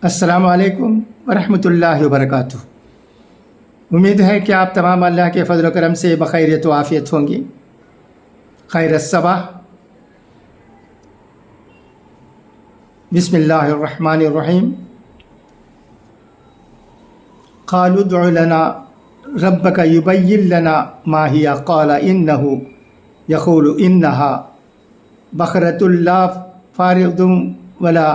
السلام علیکم ورحمۃ اللہ وبرکاتہ۔ امید ہے کہ آپ تمام اللہ کے فضل و کرم سے بخیریت و عافیت ہوں گی۔ خیر الصباح۔ بسم اللہ الرحمن الرحیم۔ قالوا ادع لنا ربک یبین لنا ما ہی قال انہ یقول انہا بقرۃ لا فارض ولا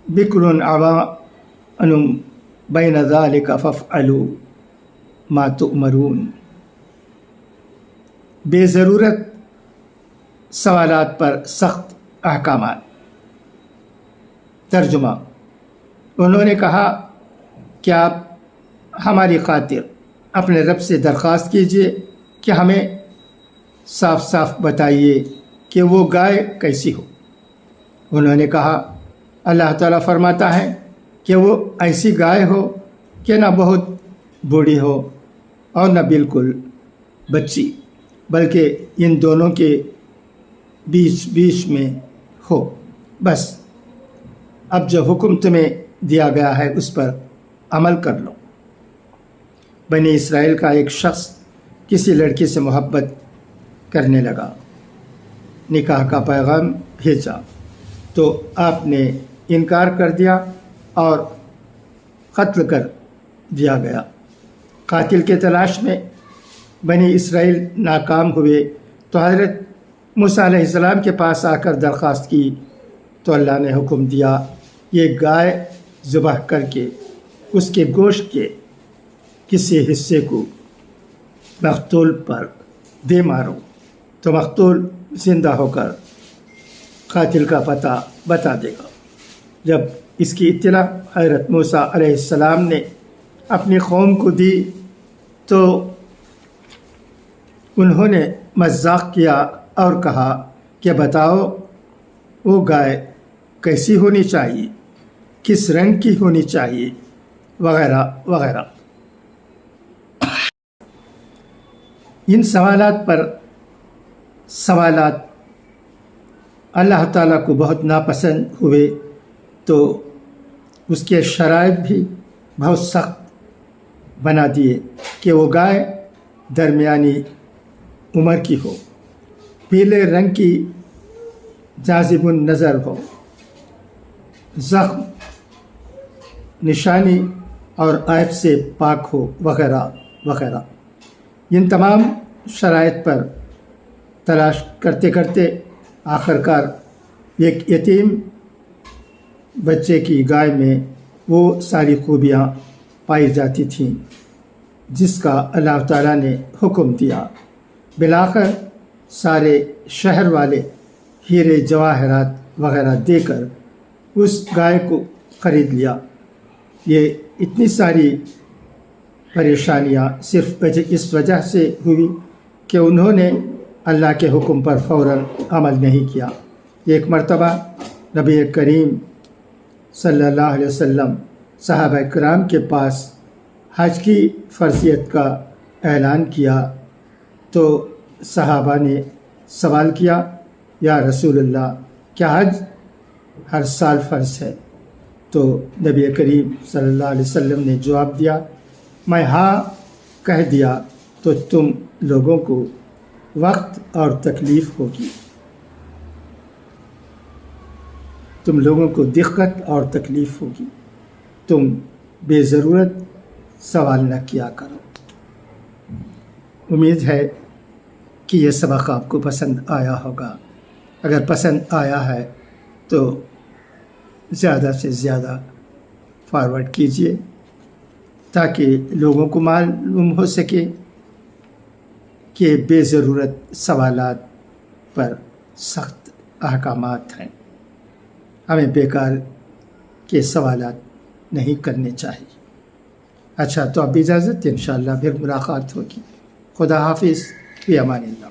بکر عوان بین ذلک فافعلوا ما تؤمرون۔ بے ضرورت سوالات پر سخت احکامات۔ ترجمہ: انہوں نے کہا کہ آپ ہماری خاطر اپنے رب سے درخواست کیجئے کہ ہمیں صاف صاف بتائیے کہ وہ گائے کیسی ہو۔ انہوں نے کہا اللہ تعالیٰ فرماتا ہے کہ وہ ایسی گائے ہو کہ نہ بہت بوڑھی ہو اور نہ بالکل بچی، بلکہ ان دونوں کے بیچ میں ہو۔ بس اب جو حکم تمہیں دیا گیا ہے اس پر عمل کر لو۔ بنی اسرائیل کا ایک شخص کسی لڑکی سے محبت کرنے لگا، نکاح کا پیغام بھیجا تو آپ نے انکار کر دیا اور قتل کر دیا گیا۔ قاتل کے تلاش میں بنی اسرائیل ناکام ہوئے تو حضرت موسیٰ علیہ السلام کے پاس آ کر درخواست کی تو اللہ نے حکم دیا یہ گائے ذبح کر کے اس کے گوشت کے کسی حصے کو مقتول پر دے مارو تو مقتول زندہ ہو کر قاتل کا پتہ بتا دے گا۔ جب اس کی اطلاع حضرت موسیٰ علیہ السلام نے اپنی قوم کو دی تو انہوں نے مذاق کیا اور کہا کہ بتاؤ وہ گائے کیسی ہونی چاہیے، کس رنگ کی ہونی چاہیے، وغیرہ وغیرہ۔ ان سوالات پر سوالات اللہ تعالیٰ کو بہت ناپسند ہوئے تو اس کے شرائط بھی بہت سخت بنا دیے کہ وہ گائے درمیانی عمر کی ہو، پیلے رنگ کی، جاذب النظر ہو، زخم نشانی اور عیب سے پاک ہو، وغیرہ وغیرہ۔ ان تمام شرائط پر تلاش کرتے کرتے آخرکار ایک یتیم بچے کی گائے میں وہ ساری خوبیاں پائی جاتی تھیں جس کا اللہ تعالیٰ نے حکم دیا۔ بالآخر سارے شہر والے ہیرے جواہرات وغیرہ دے کر اس گائے کو خرید لیا۔ یہ اتنی ساری پریشانیاں صرف اس وجہ سے ہوئی کہ انہوں نے اللہ کے حکم پر فوراً عمل نہیں کیا۔ ایک مرتبہ نبی کریم صلی اللہ علیہ وسلم صحابہ کرام کے پاس حج کی فرضیت کا اعلان کیا تو صحابہ نے سوال کیا یا رسول اللہ کیا حج ہر سال فرض ہے؟ تو نبی کریم صلی اللہ علیہ وسلم نے جواب دیا میں ہاں کہہ دیا تو تم لوگوں کو وقت اور تکلیف ہوگی، تم لوگوں کو دقت اور تکلیف ہوگی، تم بے ضرورت سوال نہ کیا کرو۔ امید ہے کہ یہ سبق آپ کو پسند آیا ہوگا۔ اگر پسند آیا ہے تو زیادہ سے زیادہ فارورڈ کیجئے تاکہ لوگوں کو معلوم ہو سکے کہ بے ضرورت سوالات پر سخت احکامات ہیں، ہمیں بیکار کے سوالات نہیں کرنے چاہیے۔ اچھا تو اب اجازت، انشاءاللہ پھر ملاقات ہوگی۔ خدا حافظ، فی امان اللہ۔